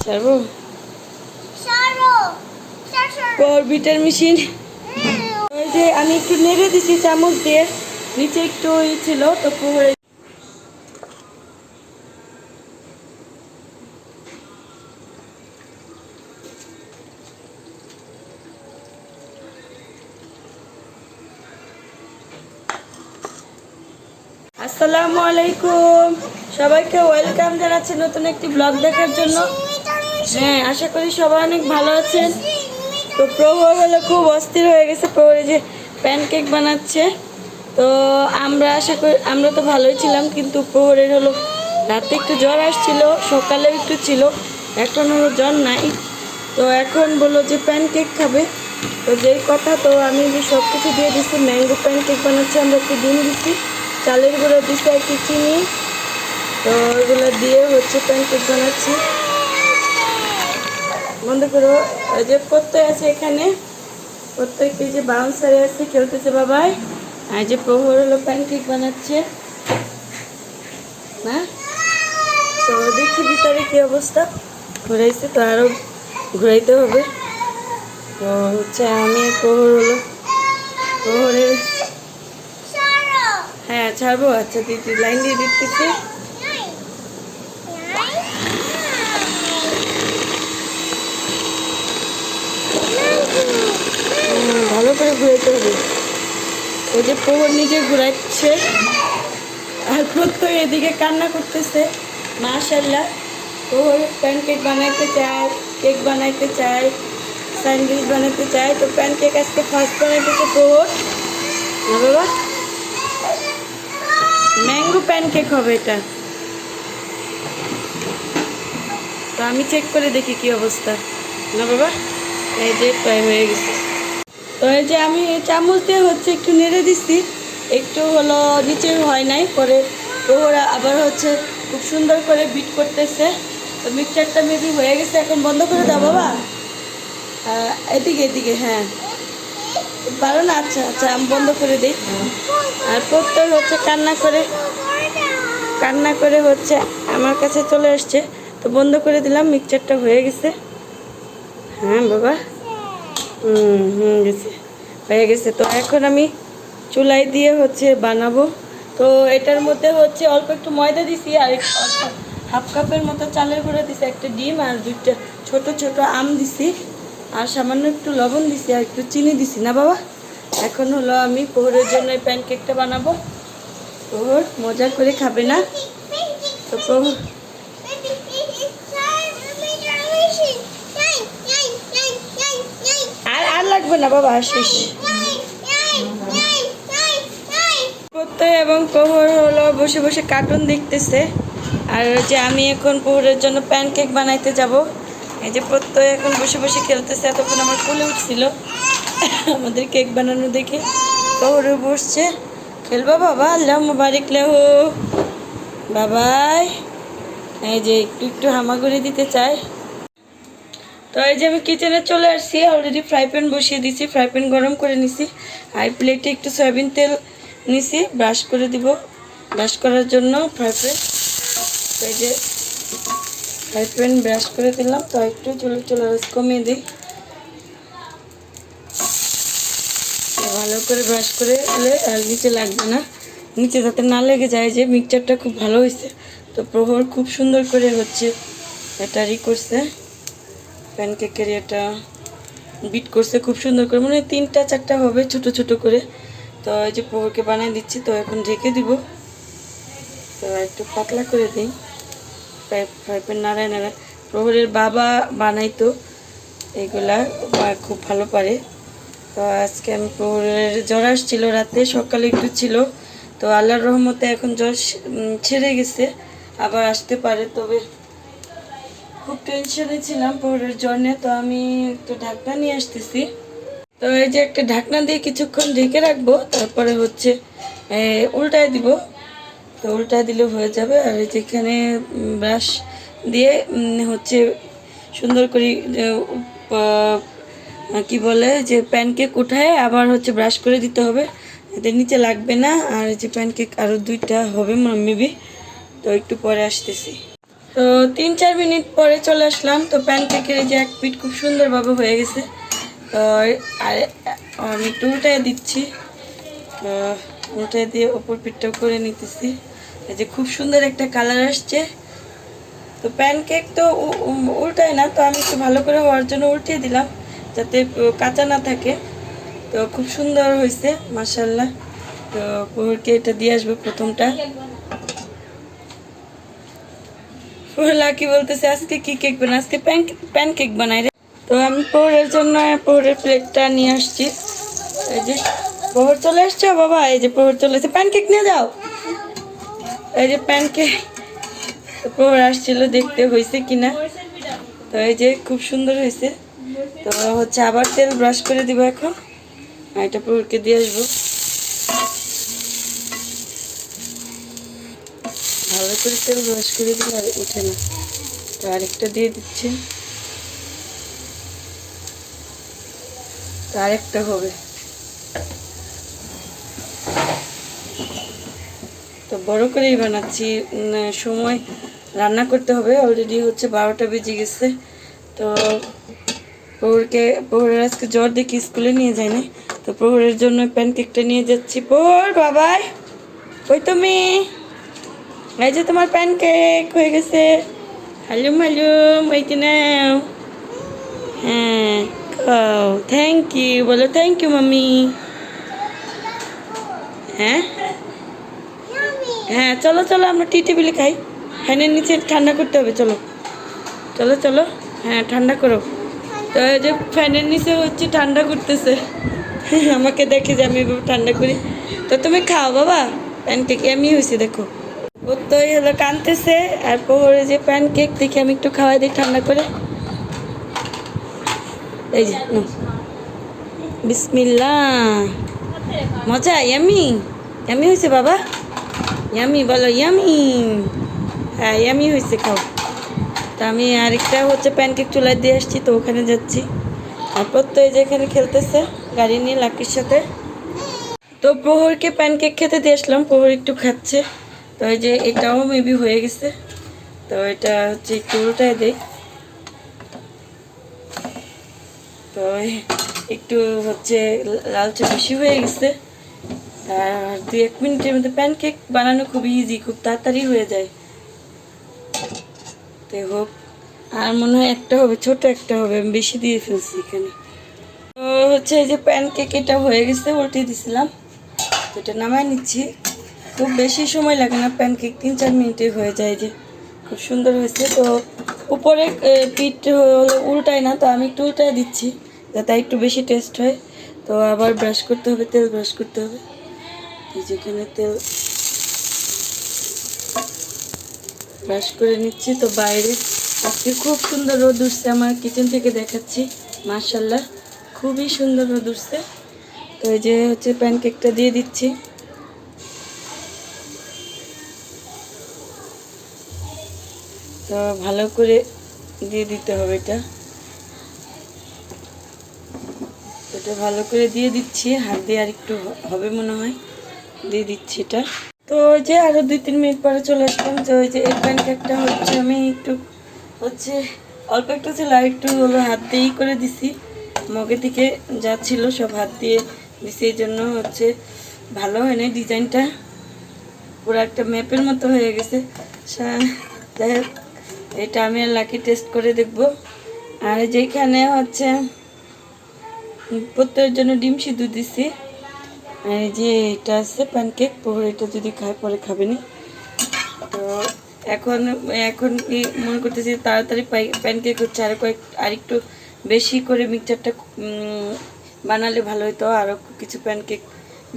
ছাড়বো প্রহর বিটের মেশিন। ওই যে আমি একটু নেড়ে দিছি চামচ দিয়ে, নিচে একটু ছিল তো প্রহরে। আসসালামু আলাইকুম, সবাইকে ওয়েলকাম জানাচ্ছি নতুন একটি ব্লগ দেখার জন্য। হ্যাঁ, আশা করি সবাই অনেক ভালো আছেন। তো প্রহর হলো খুব অস্থির হয়ে গেছে, প্রহরে যে প্যানকেক বানাচ্ছে। তো আমরা তো ভালোই ছিলাম, কিন্তু প্রহরের হলো রাতে একটু জ্বর আসছিল, সকালেও একটু ছিল, এখন হলো জ্বর নাই। তো এখন বললো যে প্যানকেক খাবে। তো যেই কথা, তো আমি সব কিছু দিয়ে দিচ্ছি। ম্যাঙ্গো প্যানকেক বানাচ্ছি, আমরা একটু ডিম দিচ্ছি, চালের গুঁড়ো দিচ্ছি, একটু চিনি। তো এগুলো দিয়ে হচ্ছে প্যানকেক বানাচ্ছি। বন্ধ করো। ওই যে প্রত্যয় আছে এখানে, প্রত্যেককে যে বাউন্সারে আছে খেলতেছে বাবাই। আর যে প্রহর হলো প্যানকেক বানাচ্ছে না। তো দেখছি ভিতরে কি অবস্থা। ঘুরাইছে তো আরও ঘুরাইতে হবে। তো হচ্ছে আমি প্রহরের হ্যাঁ ছাড়বো। আচ্ছা দিদি লাইন দিয়ে দিতেছি। ভালো করে ঘুরাইতে হবে। ওই যে প্রহর নিজে ঘুরাচ্ছে, আর প্রত্যেক এদিকে কান্না করতেছে। মাশাআল্লাহ, প্রহর প্যানকেক বানাইতে চায়, কেক বানাইতে চায়, স্যান্ডউইচ বানাতে চায়। তো প্যানকেক আজকে ফার্স্ট বানাইতেছে প্রহর না বাবা। ম্যাঙ্গো প্যানকেক হবে এটা। তো আমি চেক করে দেখি কি অবস্থা না বাবা। এই যে প্রায় হয়ে গেছে। তো এই যে আমি চামচ দিয়ে হচ্ছে একটু নেড়ে দিচ্ছি, একটু হলো নিচে হয় নাই। পরে প্রহরা আবার হচ্ছে খুব সুন্দর করে বিট করতেছে। তো মিক্সচারটা মেবি হয়ে গেছে, এখন বন্ধ করে দাও বাবা। এদিকে এদিকে হ্যাঁ পারো না। আচ্ছা আচ্ছা আমি বন্ধ করে দিই। আর প্রত্যেক হচ্ছে কান্না করে হচ্ছে আমার কাছে চলে আসছে। তো বন্ধ করে দিলাম, মিক্সচারটা হয়ে গেছে। হ্যাঁ বাবা গেছে, হয়ে গেছে। তো এখন আমি চুলাই দিয়ে হচ্ছে বানাবো। তো এটার মধ্যে হচ্ছে অল্প একটু ময়দা দিছি, আর হাফ কাপের মতো চালের গুঁড়ো দিছি, একটা ডিম আর দুইটা ছোট ছোট আম দিছি, আর সামান্য একটু লবণ দিছি, আর একটু চিনি দিছি না বাবা। এখন হলো আমি প্রহরের জন্য এই প্যানকেকটা বানাবো। প্রহর মজা করে খাবে না। তো প্রহর আর লাগবে না বাবা, শেষ। প্রত্যয় এবং প্রহর হলো বসে বসে কার্টুন দেখতেছে। আর যে আমি এখন প্রহরের জন্য প্যানকেক বানাইতে যাব। এই যে প্রত্যয় এখন বসে বসে খেলতেছে। এতক্ষণ আমার কোলে উঠছিল আমাদের কেক বানানো দেখে। প্রহরে বসছে, খেলবা বাবা। আল্লাহ মুবারিক লাহু বাবাই। এই যে একটু একটু হামাগুড়ি দিতে চায়। তো এই যে আমি কিচেনে চলে আসছি, অলরেডি ফ্রাই প্যান বসিয়ে দিছি, ফ্রাই প্যান গরম করে নিছি। আর প্লেটে একটু সয়াবিন তেল নিছি ব্রাশ করে দিব, ব্রাশ করার জন্য ফ্রাই প্যান। তো এই যে ফ্রাই প্যান ব্রাশ করে দিলাম। তো একটু চুলা কমিয়ে দিই, ভালো করে ব্রাশ করে দিলে আর নিচে লাগবে না, নিচে যাতে না লেগে যায়। যে মিক্সচারটা খুব ভালো হয়েছে। তো প্রহর খুব সুন্দর করে হচ্ছে এটা করছে, প্যানকেকের এটা বিট করছে খুব সুন্দর করে, মানে 3-4টা হবে ছোট ছোট করে। তো এই যে প্রহরকে বানিয়ে দিচ্ছি। তো এখন ঢেকে দিব। তো একটু পাতলা করে দিই, ফ্রাই প্যান নাড়ায় নাড়ায়। প্রহরের বাবা বানাইতো এইগুলা, খুব ভালো পারে। তো আজকে আমি প্রহরের জ্বর আসছিল রাতে, সকালে একটু ছিল। তো আল্লাহর রহমতে এখন জ্বর ছেড়ে গেছে, আবার আসতে পারে। তবে খুব টেনশনে ছিলাম প্রহরের জ্বর নিয়ে। তো আমি একটু ঢাকনা নিয়ে আসতেছি। তো এই যে একটা ঢাকনা দিয়ে কিছুক্ষণ ঢেকে রাখবো, তারপরে হচ্ছে উল্টায় দিব। তো উল্টায় দিলে হয়ে যাবে। আর যেখানে ব্রাশ দিয়ে হচ্ছে সুন্দর করে কি বলে যে প্যানকেক উঠায় আবার হচ্ছে ব্রাশ করে দিতে হবে, এতে নিচে লাগবে না। আর যে প্যানকেক আরও 2টা হবে মেবি। তো একটু পরে আসতেছি। তো তো 3-4 মিনিট পরে চলে আসলাম। তো প্যানকেকের এই যে এক পিঠ খুব সুন্দরভাবে হয়ে গেছে। তো আর আমি একটু উল্টায় দিচ্ছি। তো উল্টায় দিয়ে ওপর পিঠটাও করে নিতেছি। এই যে খুব সুন্দর একটা কালার আসছে। তো প্যানকেক তো উল্টায় না, তো আমি একটু ভালো করে হওয়ার জন্য উল্টিয়ে দিলাম যাতে কাঁচা না থাকে। তো খুব সুন্দর হয়েছে মাশাআল্লাহ। তো প্রহরকে এটা দিয়ে আসবো প্রথমটা। লাকি বলতেছে আজকে কি কেক বানাই, আজকে প্যানকেক বানাই রে। তো আমি প্রহরের জন্য প্রহরের প্লেটটা নিয়ে আসছি। এই যে প্রহর চলে আসছে বাবা, এই যে প্রহর চলে এসেছে, প্যানকেক নিয়ে যাও। এই যে প্যানকেক প্রহর আসছিল দেখতে হয়েছে কিনা। তো এই যে খুব সুন্দর হয়েছে। তো হচ্ছে আবার তেল ব্রাশ করে দিব এখন, আর এটা প্রহরকে দিয়ে আসবো। ভালো করে তেল ব্রাশ করে দিলে আর উঠে না। তো আরেকটা দিয়ে দিচ্ছি, তো আরেকটা হবে। তো বড় করেই বানাচ্ছি, সময় রান্না করতে হবে। অলরেডি হচ্ছে 12টা বেজে গেছে। তো প্রহরের আজকে জ্বর দেখি স্কুলে নিয়ে যায় না, তো প্রহরের জন্য প্যানকেকটা নিয়ে যাচ্ছি। প্রহর বাবাই, ওই তুমি, এই যে তোমার প্যানকেক হয়ে গেছে। হালুম হালুম, এই যে নাও। হ্যাঁ খাও, থ্যাংক ইউ বলো, থ্যাংক ইউ মাম্মি। হ্যাঁ হ্যাঁ, চলো চলো আমরা টি টেবিলে খাই। ফ্যানের নিচে ঠান্ডা করতে হবে, চলো চলো চলো। হ্যাঁ ঠান্ডা করো। তো এই যে ফ্যানের নিচে হচ্ছে ঠান্ডা করতেছে, আমাকে দেখে যে আমি ঠান্ডা করি। তো তুমি খাও বাবা, প্যানকেক এমনি হয়েছে দেখো। ও তো হলো কানতেছে, আর প্রহরে যে প্যানকেক দেখে আমি একটু খাওয়াই দিই ঠান্ডা করে। এই যে বিসমিল্লাহ, মজা, ইয়ামি ইয়ামি হয়েছে বাবা, ইয়ামি বলো, ইয়ামি। হ্যাঁ ইয়ামি হয়েছে, খাও। তা আমি আরেকটা হচ্ছে প্যানকেক চুলায় দিয়ে আসছি, তো ওখানে যাচ্ছি। তারপর তো এই যে এখানে খেলতেছে গাড়ি নিয়ে লাকির সাথে। তো প্রহরকে প্যানকেক খেতে দিয়ে আসলাম, প্রহর একটু খাচ্ছে। তো এই যে এটাও মেবি হয়ে গেছে। তো এটা হচ্ছে একটু উল্টায় দেই। তো একটু হচ্ছে লালচে বেশি হয়ে গেছে। আর 2-1 মিনিটের মধ্যে প্যানকেক বানানো খুব ইজি, খুব তাড়াতাড়ি হয়ে যায়। তো হোক, আর মনে হয় একটা হবে, ছোট একটা হবে, আমি বেশি দিয়ে ফেলছি এখানে। তো হচ্ছে এই যে প্যানকেক এটা হয়ে গেছে, উল্টে দিছিলাম। তো এটা নামাই নিচ্ছি। খুব বেশি সময় লাগে না, প্যানকেক 3-4 মিনিটে হয়ে যায়। যে খুব সুন্দর হয়েছে। তো উপরে পিঠ হলো উল্টায় না, তো আমি একটু উল্টায় দিচ্ছি যাতে একটু বেশি টেস্ট হয়। তো আবার ব্রাশ করতে হবে, তেল ব্রাশ করতে হবে। এই যেখানে তেল ব্রাশ করে নিচ্ছি। তো বাইরে আজকে খুব সুন্দর রোদ উঠছে, আমার কিচেন থেকে দেখাচ্ছি মাশাআল্লাহ, খুবই সুন্দর রোদ উঠছে। তো এই যে হচ্ছে প্যানকেকটা দিয়ে দিচ্ছি। তো ভালো করে দিয়ে দিতে হবে এটা ভালো করে দিয়ে দিচ্ছি, হাত দিয়ে আর একটু হবে মনে হয়, দিয়ে দিচ্ছি এটা। তো ওই যে আরও 2-3 মিনিট পরে চলে আসলাম। যে ওই যে এই প্যানকেকটা হচ্ছে আমি একটু হচ্ছে অল্প একটু ছিল, আর একটু হলো হাত দিয়েই করে দিছি। মগে থেকে যা ছিল সব হাত দিয়ে দিছি, এই জন্য হচ্ছে ভালো হয় না ডিজাইনটা, পুরো একটা ম্যাপের মতো হয়ে গেছে। যাই হোক, এটা আমি আর লাকি টেস্ট করে দেখব। আর যেখানে হচ্ছে প্রত্যেকের জন্য ডিম সিদ্ধ দিছি। আর এই যে এটা আছে প্যানকেক, প্রহর এটা যদি খায় পরে খাবে না। তো এখন এখন মনে করতেছি তাড়াতাড়ি প্যানকেক হচ্ছে, আর একটু বেশি করে মিক্সচারটা বানালে ভালো হতো। আরও কিছু প্যানকেক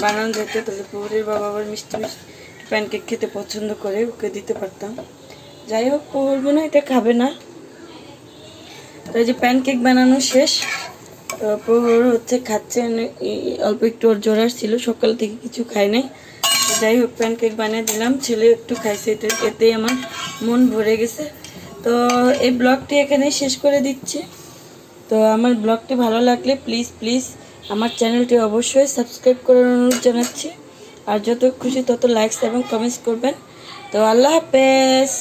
বানানো যেত, তাহলে প্রহরের বাবা আবার মিষ্টি মিষ্টি প্যানকেক খেতে পছন্দ করে, ওকে দিতে পারতাম। যাই হোক, প্রহর মনে হয় এটা খাবে না। তো এই যে প্যানকেক বানানো শেষ। তো প্রহর হচ্ছে খাচ্ছে, অল্প একটু ওর জ্বর আসছিল, সকাল থেকে কিছু খায় নাই। যাই হোক, প্যানকেক বানিয়ে দিলাম, ছেলে একটু খাইছে, এতেই আমার মন ভরে গেছে। তো এই ব্লগটি এখানেই শেষ করে দিচ্ছি। তো আমার ব্লগটি ভালো লাগলে প্লিজ প্লিজ আমার চ্যানেলটি অবশ্যই সাবস্ক্রাইব করার অনুরোধ জানাচ্ছি। আর যত খুশি তত লাইকস এবং কমেন্টস করবেন। তো আল্লাহ হাফেজ।